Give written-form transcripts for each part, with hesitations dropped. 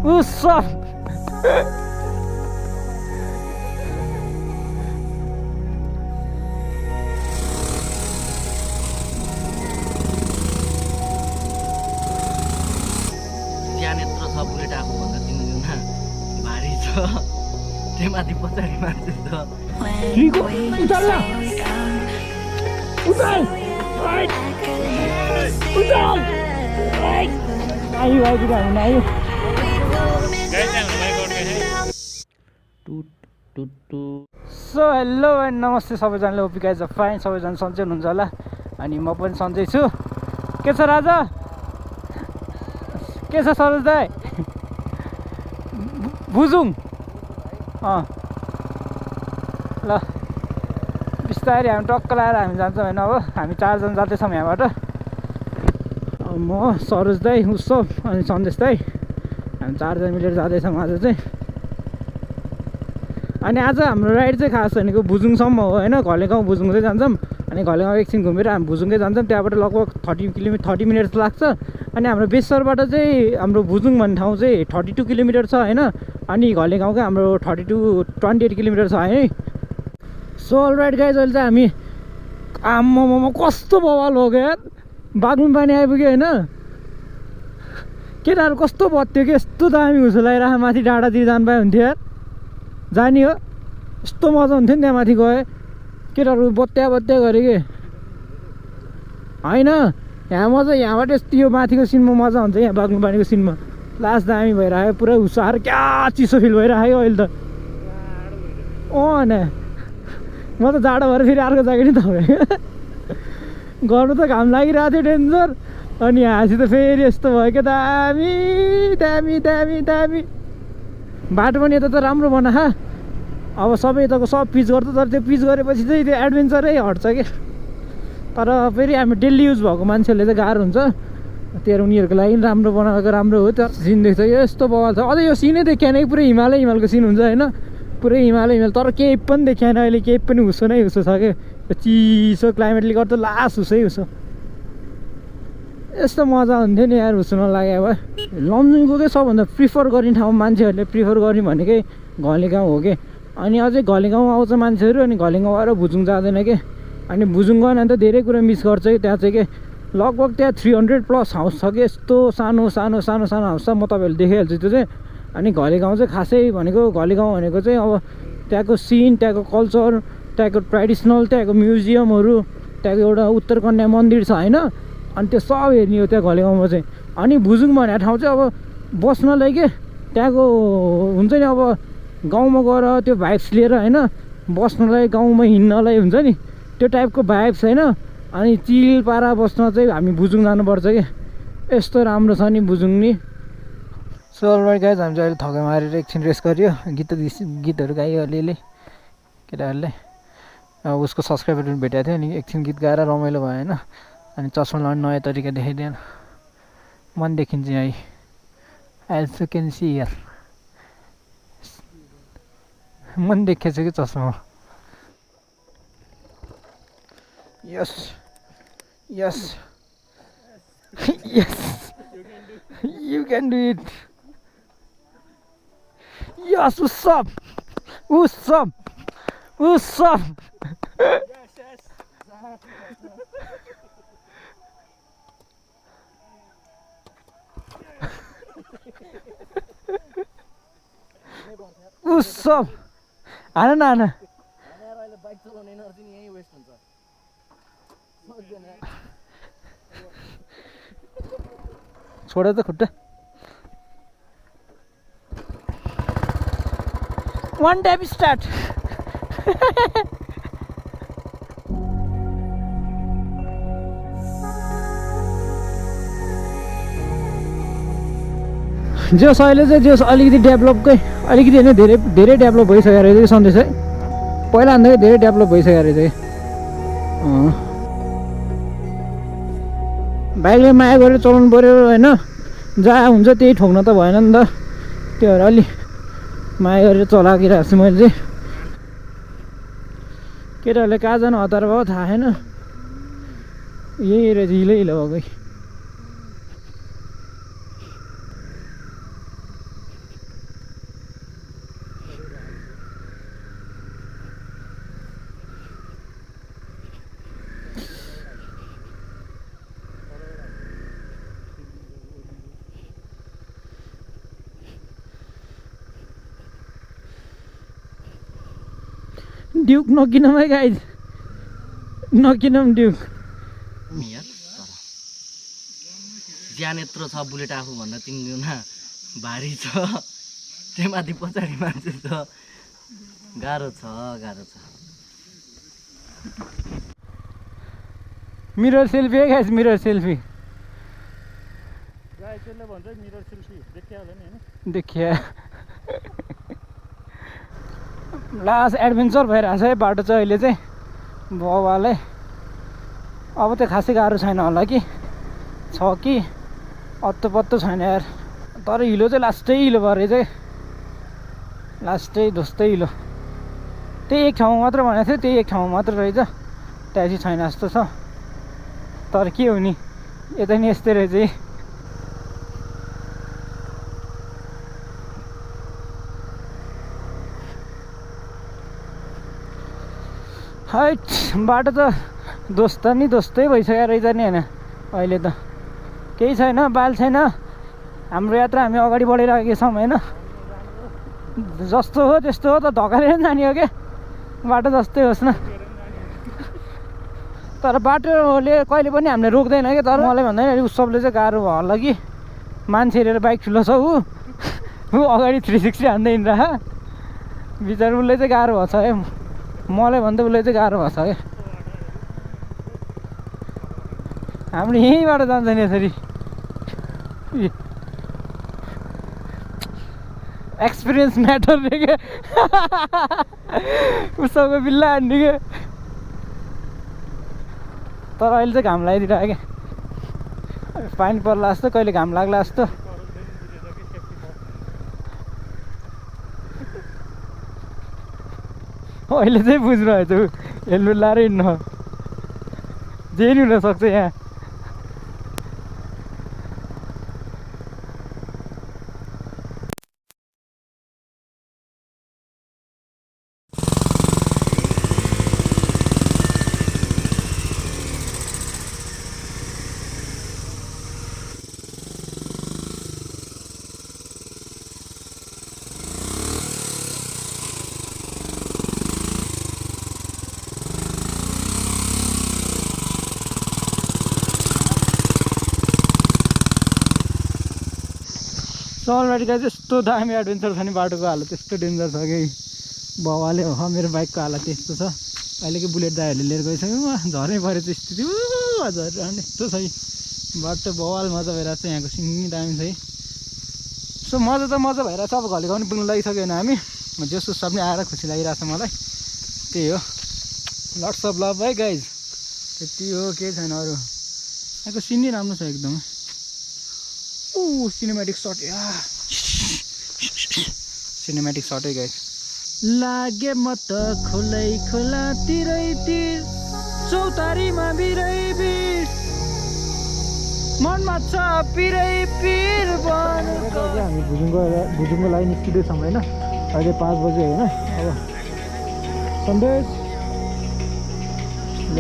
सब ज्ञान यत्रो छ बुलेट आएको भन्दा तिमीमा भारी छ त्यो माथि पछाडि मान्छे छ ट्रीको उतार न उतार उतार आयो आयो कुरा हुन आयो सो हेलो एन्ड नमस्ते सबैजनाले hope you guys are fine सबैजना सन्चै हुनुहुन्छ होला अनि म पनि सन्चै छु के छ राजा के छ सरोज दाइ बुझौँ ल बिस्तारै हामी टक्क लगाएर हामी जान्छौँ होइन अब हामी चारजना जाँदैछौँ यहाँबाट म सरोज दाइ उत्सव अनि सन्देश दाइ हामी चारजना मिलेर जाँदैछौँ आज चाहिँ अनि आज हाम्रो राइड चाहिँ खास भनेको भुजुङसम्म हो होइन घले गाउँ भुजुङ चाहिँ जान्छौँ अनि घले गाउँ एकछिन घुमेर हामी भुजुङकै जान्छौँ त्यहाँबाट लगभग 30 मिनट लाग्छ अनि हाम्रो बेसरबाट चाहिँ हाम्रो भुजुङ भन्ने ठाउँ चाहिँ 32 किलोमिटर छ होइन अनि घले गाउँकै हाम्रो 28 किलोमिटर छ है सो अलराइट गाइज अहिले चाहिँ हामी आम्मामा कस्तो बवाल हो क्या बाग्लुङ पानी आइपुग्यो होइन केटाहरू कस्तो बत्थ्यो कि यस्तो दामी हुसो लगाइरहेको माथि डाँडातिर जानु पाए हुन्थ्यो यार जाने हो यस्तो मजा हुन्थ्यो नि त्यहाँ माथि गए केटाहरू बत्या गऱ्यो कि होइन यहाँ मजा यहाँबाट यस्तो यो माथिको सिनमा मजा हुन्छ यहाँ बाग्लुङ पानीको सिनमा लास्ट दामी भइरहेको पुरा हुसार क्या चिसो फिल भइरहेको अहिले त न म त जाडो भएर फेरि अर्को ज्याकेट नि तपाईँ गर्नु त घाम लागिरहेको थियो डेन्जर अनि हाँसी त फेरि यस्तो भयो क्या दामी दामी दामी दामी बाटो पनि यता त राम्रो बना अब सबै यताको सब पिच गर्छ तर त्यो पिच गरेपछि चाहिँ त्यो एडभेन्चरै हट्छ कि तर फेरि हामी डेली युज भएको मान्छेहरूले चाहिँ गाह्रो हुन्छ त्यो उनीहरूको लागि राम्रो बनाएको राम्रो हो त्यो सिन देख्छ यस्तो बवाल छ अझै यो सिनै देखिएन कि पुरै हिमालको सिन हुन्छ होइन पुरै हिमाल तर केही पनि देखिएन अहिले केही पनि हुसो नै हुसो छ कि चिसो क्लाइमेटले गर्दा लास्ट हुसै हुसो यस्तो मजा हुन्थ्यो नि यार हुसो नलाग्यो अब लमजुङको चाहिँ सबभन्दा प्रिफर गर्ने ठाउँ मान्छेहरूले प्रिफर गर्ने भनेकै घले गाउँ हो कि अनि अझै घले गाउँ आउँछ मान्छेहरू अनि घले गाउँ आएर भुजुङ जाँदैन कि अनि भुजुङ गएन भने त धेरै कुरा मिस गर्छ कि त्यहाँ चाहिँ के लगभग त्यहाँ 300+ हाउस छ कि यस्तो सानो हाउस छ म तपाईँहरूले देखिहाल्छु त्यो चाहिँ अनि घले गाउँ चाहिँ खासै भनेको घले गाउँ भनेको चाहिँ अब त्यहाँको सिन त्यहाँको कल्चर त्यहाँको ट्रेडिसनल त्यहाँको म्युजियमहरू त्यहाँको एउटा उत्तरकन्या मन्दिर छ होइन अनि त्यो सब हेर्ने हो त्यहाँ घले गाउँमा चाहिँ अनि भुजुङ भन्ने ठाउँ चाहिँ अब बस्नलाई के त्यहाँको हुन्छ नि अब गाउँमा गएर त्यो भाइब्स लिएर होइन बस्नलाई गाउँमा हिँड्नलाई हुन्छ नि त्यो टाइपको भाइब्स होइन अनि चिल पारा बस्न चाहिँ हामी भुजुङ जानुपर्छ कि यस्तो राम्रो छ नि भुजुङ नि सो अलराइट गाइज हामी चाहिँ अहिले थकाइ मारेर एकछिन रेस्ट गऱ्यो गीतहरू गायो अलिअलि केटाहरूले उसको सब्सक्राइबर पनि भेटेको थियो अनि एकछिन गीत गाएर रमाइलो भयो होइन अनि चस्मा लगाउने नयाँ तरिका देखाइदिएन मन देखिन्छ है एल्सो क्यान सी हियर मन देखेछ कि चस्मा yes yes yes you can do it yes Utsav Utsav हान छोड त खुट्टा 1 टाइम स्टार्ट जोस् अहिले चाहिँ जोस् अलिकति डेभलपकै अलिकति होइन धेरै डेभलप भइसकेको रहेछ सन्देश है पहिला भन्दा धेरै डेभलप भइसकेको रहेछ कि बाइकले माया गरेर चलाउनु पऱ्यो होइन जहाँ हुन्छ त्यही ठोक्न त भएन नि त त्यो भएर अलि माया गरेर चलाइरहेको छु मैले चाहिँ केटाहरूले कहाँ जानु हतार भयो थाहा छैन यही रहेछ हिलो भएको ड्युक नकिनौँ है गाइज, नकिनौँ ड्युक। यार तर ज्यान यत्रो छ बुलेट आफूभन्दा 3 गुणा भारी छ, त्यहीमाथि पछाडि मान्छे छ, गाह्रो छ गाह्रो छ। मिरर सेल्फी है गाइज, मिरर सेल्फी देखिए। लास्ट एडभेन्चर भइरहेछ है बाटो चाहिँ अहिले चाहिँ बाउवाले। अब त खासै गाह्रो छैन होला कि छ कि अत्तो पत्तो छैन यार, तर हिलो चाहिँ लास्टै हिलो भरे चाहिँ लास्टै धोस्तै हिलो। त्यही एक ठाउँमा मात्र भनेको थियो, त्यही एक ठाउँमा मात्र रहेछ, त्यहाँपछि छैन जस्तो छ। तर के हो नि यता नि यस्तै रहेछ है। हाइट बाटो त दोस्त नि दोस्तै भइसक्यो रहेछ नि होइन। अहिले त केही छैन, बाल छैन, हाम्रो यात्रा हामी अगाडि बढिरहेको छौँ होइन। जस्तो हो त्यस्तो हो त, धकालेर जाने हो क्या, बाटो जस्तै होस् न। तर बाटोले कहिले पनि हामीले रोक्दैन क्या। तर मलाई भन्दैन उसले चाहिँ गाह्रो भयो होला कि, मान्छे हेरेर बाइक ठुलो छ ऊ अगाडि 360 हान्दै हिँड्दा बिचरा उसले चाहिँ गाह्रो भएको छ है। मलाई भन्दा उसले चाहिँ गाह्रो भएको छ क्या। हामीले यहीँबाट जान्छ नि यसरी, एक्सपिरियन्स म्याटर रे क्या। उसको बिल्ला हान्ने क्या। तर अहिले चाहिँ घाम लगाइदिरहेको क्या, पानी पर्ला जस्तो, कहिले घाम लाग्ला जस्तो। अहिले चाहिँ बुझ्नुभएछ ऊ हेलमेट लाएर हिँड्नु, जे नि हुनसक्छ यहाँ। अलरेडी गाइस यस्तो दामी एडभेन्चर छ नि, बाटोको हालत यस्तो डेन्जर छ कि बाउले हो। मेरो बाइकको हालत त्यस्तो छ। अहिलेको बुलेट दाइहरूले लिएर गइसक्यो, झर्नै परेको स्थिति झरिरहने यस्तो छ है बाटो। बवाल मजा भइरहेको छ यहाँको, सिङ्गी दामी छ है। सो मजा त मजा भइरहेको छ। अब घलेगाउँ पुग्नु लागिसक्यो होइन हामी, जसो सबले आएर खुसी लागिरहेको छ मलाई। त्यही हो, लट्स अफ लभ है गाइज, त्यति हो, केही छैन अरू। यहाँको सिन नै राम्रो छ एकदमै। सिनेमेटिक सर्ट या सिनेमेटिक सर्ट है गाइस। लागे म त खोलै खोला तिरै तिर, चौतारीमा बिरै बिर, मनमा छ पिरै पिर बनको। हामी भुजुङको लागि निस्किँदैछौँ होइन। अहिले 5 बजे होइन। अब सन्देश ल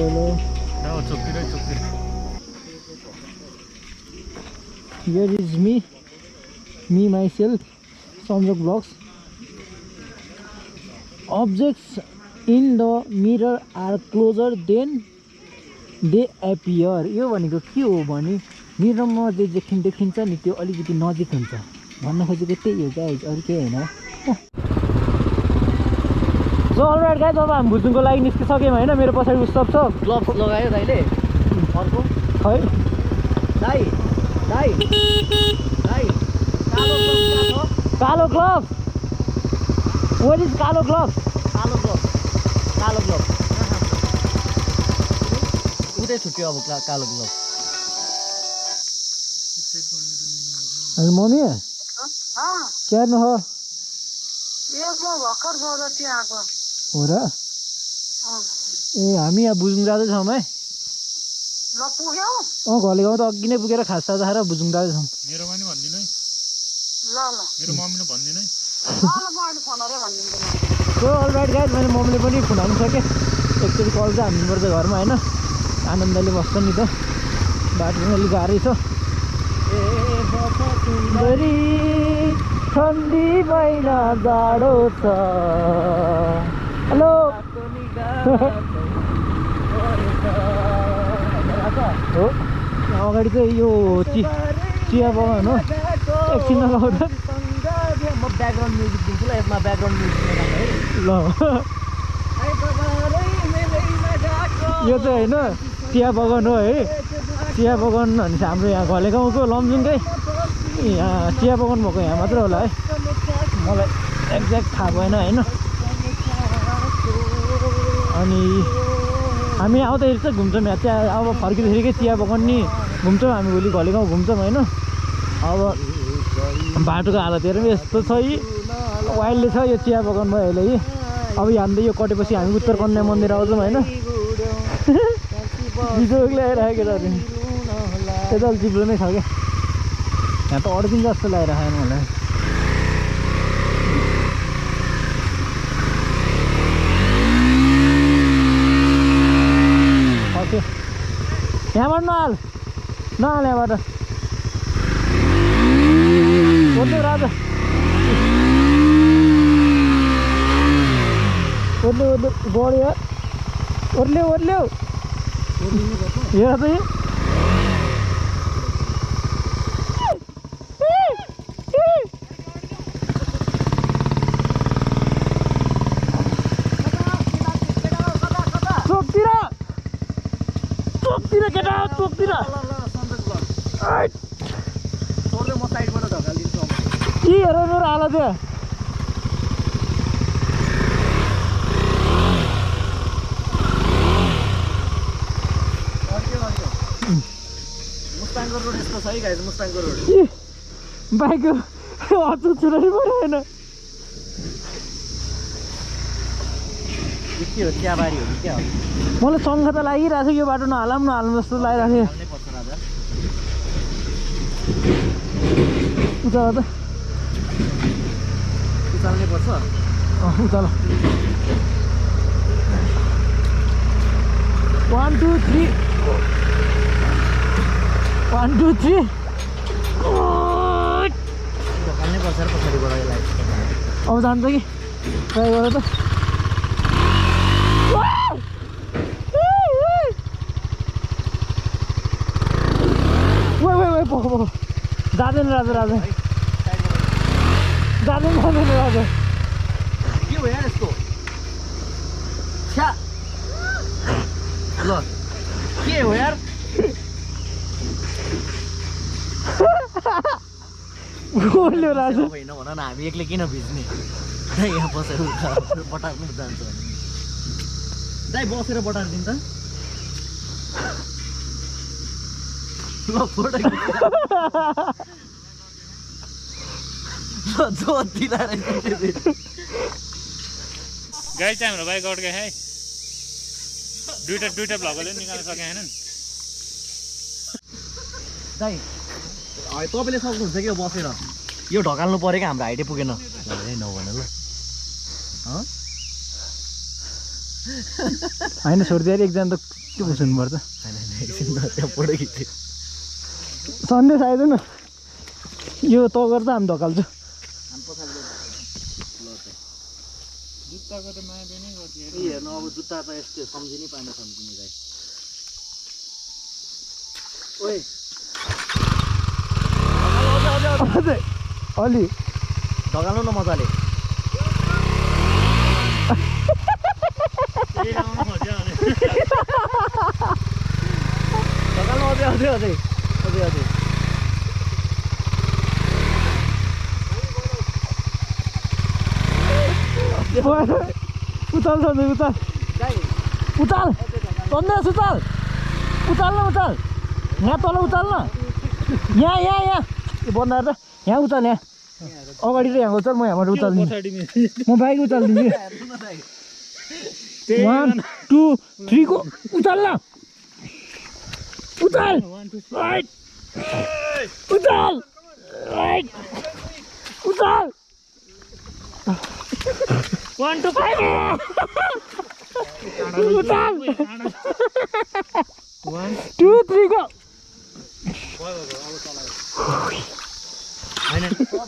Here is me myself, Sanjog Vlogs. Objects in the mirror are closer than they appear. यो भनेको के हो भने मिररमा जे देखिन्छ नि त्यो अलिकति नजिक हुन्छ भन्न खोजेको त्यही हो गाइज, अरू केही होइन। सो अलराइट गाइज, अब हामी भुजुङको लागि निस्किसक्यौँ होइन। मेरो पछाडि उस सब छ। ग्लोभ्स लगायो दाइले अर्को खै दाइ दाइ दाइ कालो ग्लोभ। What is कालो ग्लोभ? कालो ग्लोभ उतै छुट्यो अब कालो ग्लोभ। अनि मम्मी क्या न हो हो र? ए हामी यहाँ बुझुङ जाँदैछौँ है। घलेगाउँ त अघि नै पुगेर खास साजा खाएर भुजुङ जाँदैछौँ। मेरोमा नि भनिदिनु है, मेरो मम्मीले भनिदिनु है। सो अलराइट गाइज, मैले मम्मीले पनि फोन हाल्नुसकेँ। एकचोटि कल चाहिँ हान्नुपर्छ घरमा होइन। आनन्दले बस्छ नि त, बाटो पनि अलिक गाह्रै छ। ठन्डी महिना जाडो छ। हेलो हो यहाँ अगाडि चाहिँ यो चिया बगान हो एकछिन लगाउँदा म ब्याकग्राउन्ड म्युजिक दिन्छु ल यसमा ब्याकग्राउन्ड म्युजिक ल यो चाहिँ होइन चिया बगान हो है चिया बगान भनेपछि हाम्रो यहाँ घले गाउँको लमजुङकै यहाँ चिया बगान भएको यहाँ मात्र होला है मलाई एक्ज्याक्ट थाहा भएन होइन अनि हामी आउँदाखेरि चाहिँ घुम्छौँ यहाँ चिया अब फर्किँदाखेरिकै चिया बगान नि घुम्छौँ हामी भोलि घले गाउँ घुम्छौँ होइन अब बाटोको हालत हेरौँ यस्तो छ यी वाइल्डले छ यो चिया बगान भयो अहिले यी अब यहाँ यो कटेपछि हामी उत्तर कन्या मन्दिर आउँछौँ होइन बिजोग ल्याइरहेको केटाहरू यता चिप्लो नै छ क्या यहाँ त अड्किन्छ जस्तो लगाइरहेको मलाई ओके यहाँबाट नहाल यहाँबाट ओर्ल्यौ राजा ओर्ल्यौ गड्यो ओर्ल्यौ हेर चाहिँ चोकतिर केटा चोकतिर म साइडबाट ढकालिदिन्छु के हेर मेरो हालत थियो मुस्ताङको रोड यस्तो छ है गाइस मुस्ताङको रोड बाइकको अचो छुराइ पऱ्यो होइन के हो चियाबारी हो कि क्या हो मलाई शङ्ख त लागिरहेको छ यो बाटो नहालौँ जस्तो लागिरहेको थियो हाल्नै पर्छ राजा उचाल त उचाल्नै पर्छ उचाल 1 2 3 1 2 3 ढकाल्नै पर्छ र पछाडिबाट यसलाई अब जान्छ कि ट्राई गर त पको जाँदैन राजा जाँदैन राजा के हो यार यस्तो छ्या ल के हो यार बोल्यो राजा होइन भन न हामी एक्लै किन भिज्ने यहाँ बसेर बटार्नु जान्छ भने दाइ बसेर बटारिदिनु त ल फोटो जोती गाडी चाहिँ हाम्रो बाइक अड्के है दुईटा भ्लगले निकाल्न सके छैनन् दाइ तपाईँले सक्नुहुन्छ कि यो बसेर यो ढकाल्नु पऱ्यो क्या हाम्रो हाइटै पुगेन नभन ल होइन छोडिदिएर एकजना त के बुझ्नुपर्छ त्यहाँ फोटो खिच्थ्यो सन्देश आइदिनु यो त गर्दा हामी ढकाल्छु जुत्ताको त माया पनि गर्थ्यो हेर्नु अब जुत्ता त यस्तो सम्झिनै पाएन सम्झिने दाइ ओए अलि ढकाल्नु न मजाले ढकाल्नु अझै उचाल सन्देश उचाल सन्देश उचाल न यहाँ तल उचाल न यहाँ यो बन्दाएर त यहाँ उचाल यहाँ अगाडि र यहाँ उचाल म यहाँबाट उचालिदिन्छु म बाइक उचालिदिन्छु 1 2 3 को उचाल न उचाल राइट उचाल राइट उचाल 1 2 5 उचाल 1 2 3 को होइन त्यो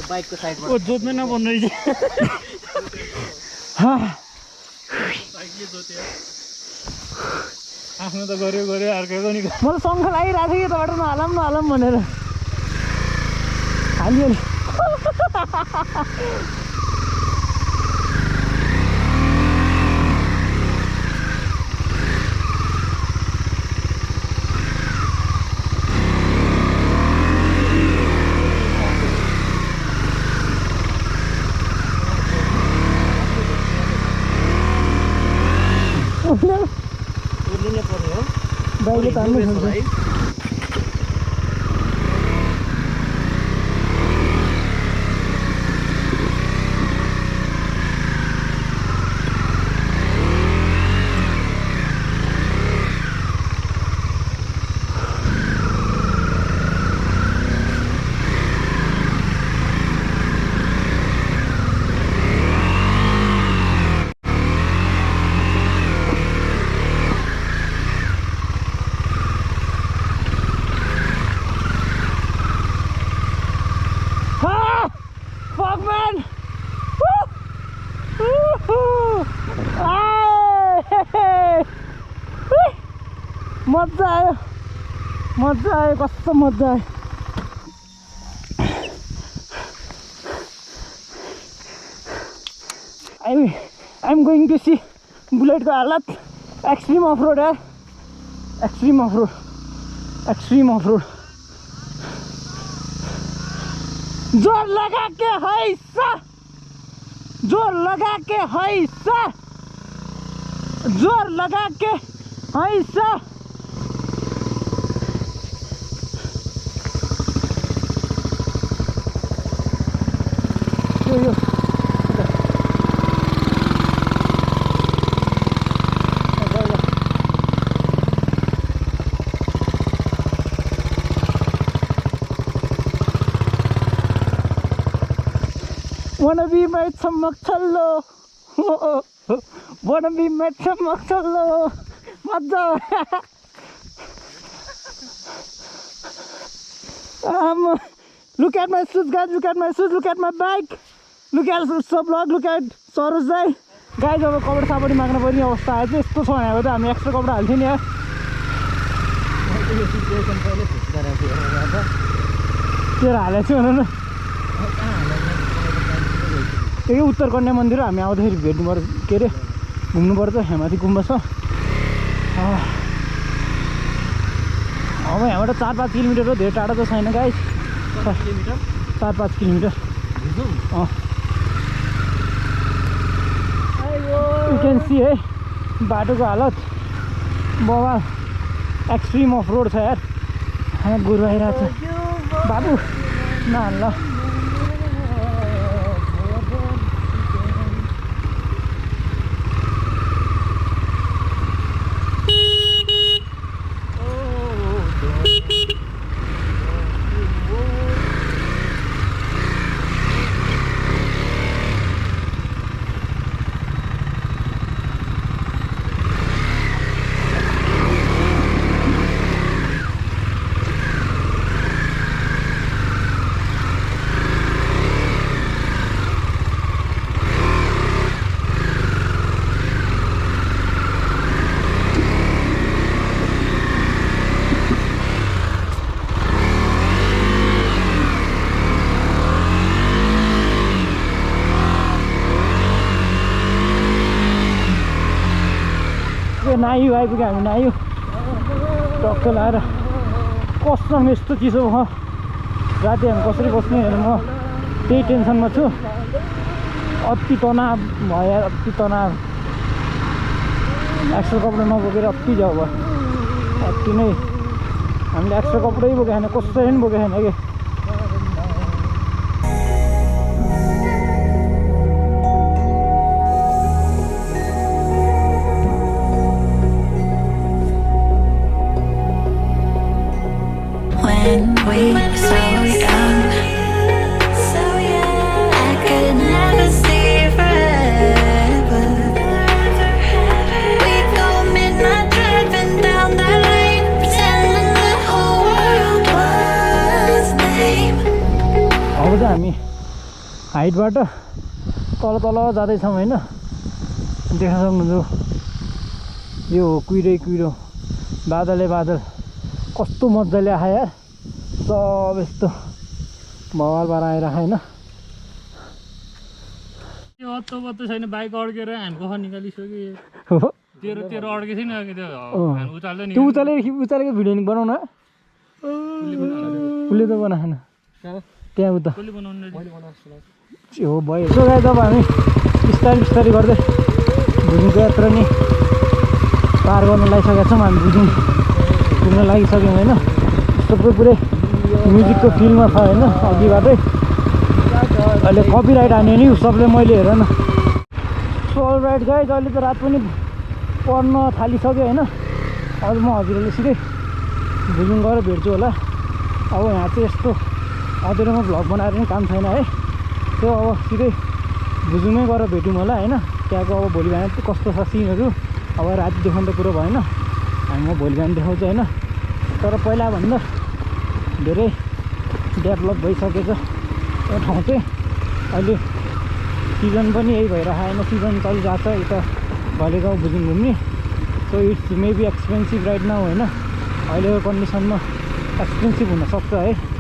बाइकको साइडबाट जोत्नै नभन्नु रहेछ आफ्नो त गऱ्यो अर्कैको नि मलाई शङ्ख लागिरहेको थियो कि तपाईँबाट नहालौँ भनेर हालिहाल्यो उर्लिने पर्ने हो बाइकले तान्नु डुबेछ खोज्छ भाइ Fuck man! मजा आयो कस्तो मजा आयो I'm going to see बुलेटको हालत एक्सट्रिम अफ रोड यार एक्सट्रिम अफ रोड जोर लगा के हैसा जोर लगा के हैसा यो Wanna be my chamak challo Wanna be my chamak challo Madza Look at my shoes guys, look at my shoes, look at my bike Look at vlog, look at Sauraj Jai Guys अब कपडा सापडी माग्न पर्ने अवस्था आयो चाहिँ यस्तो छ भनेको त हामी एक्स्ट्रा कपडा हाल्थ्यौँ नि यार तेरो हालेको छु भन न त्यही उत्तर कन्या मन्दिर हामी आउँदाखेरि भेट्नु पर्छ के अरे घुम्नु पर्छ हेमाथि गुम्बा छ अब यहाँबाट 4-5 किलोमिटर हो धेरै टाढो त छैन guys 4-5 kilometre you can see है बाटोको हालत बवाल एक्सट्रिम अफ रोड छ यार गुरु आइरहेको छ बाबु नहाल नायु आइपुग्यो हामी नायु टक्क लाएर कसम यस्तो चिसो भयो राति हामी कसरी बस्ने हेर म त्यही टेन्सनमा छु अति तनाव भयो यार अति तनाव एक्स्ट्रा कपडा नबोकेर अति जाऊ भयो अति नै हामीले एक्स्ट्रा कपडै बोकेको छैन कसरी पनि बोकेको छैन कि When we were so young, I could never see forever. We'd go midnight driving down that lane, pretending the whole world was lame. अब चाहिँ हामी हाइटबाट तल जाँदैछौँ होइन देख्न सक्नुहुन्छ यो हो कुहिरै कुहिरो बादलै बादल कस्तो मजाले आयो यार सब यस्तो भवाल भएर आइरहेको होइन यो अत्तो बत्तो छैन बाइक अड्केर हानको खा निकालिसक्यो हो तेरो तेरो अड्के थिएन अघि त्यो हान उचाल्दै नि त्यो उचालेको भिडियो बनाउन उसले त बनाएन त्यहाँ उता कसले बनाउनु हो भयो सो गाइस अब हामी बिस्तारै बिस्तारै गर्दै भुजुङको यात्रा नि पार गर्न लागिसकेका छौँ हामी भुजुङ पुग्न लागिसक्यौँ होइन सबै पुरै म्युजिकको फिल्डमा छ होइन अघिबाटै अहिले कपिराइट हान्यो नि सबले मैले हेर न सो अलराइट गाइस अहिले त रात पनि पर्न थालिसक्यो होइन अब म हजुरहरूले सिधै भुजुङ गएर भेट्छु होला अब यहाँ चाहिँ यस्तो अँध्यारोमा भ्लग बनाएर पनि काम छैन है त्यो अब सिधै भुजुङमै गएर भेट्यौँ होला होइन त्यहाँको अब भोलि बिहान कस्तो छ सिनहरू अब राति देखाउनु त कुरो भएन हामी म भोलि बिहान देखाउँछु होइन तर पहिलाभन्दा धेरै डेभलप भइसकेछ यो ठाउँ चाहिँ अहिले सिजन पनि यही भइरहेको होइन सिजन चलिरहेको छ यता घलेगाउँ भुजुङ घुम्ने so it's maybe expensive right now होइन अहिलेको कन्डिसनमा एक्सपेन्सिभ हुनसक्छ है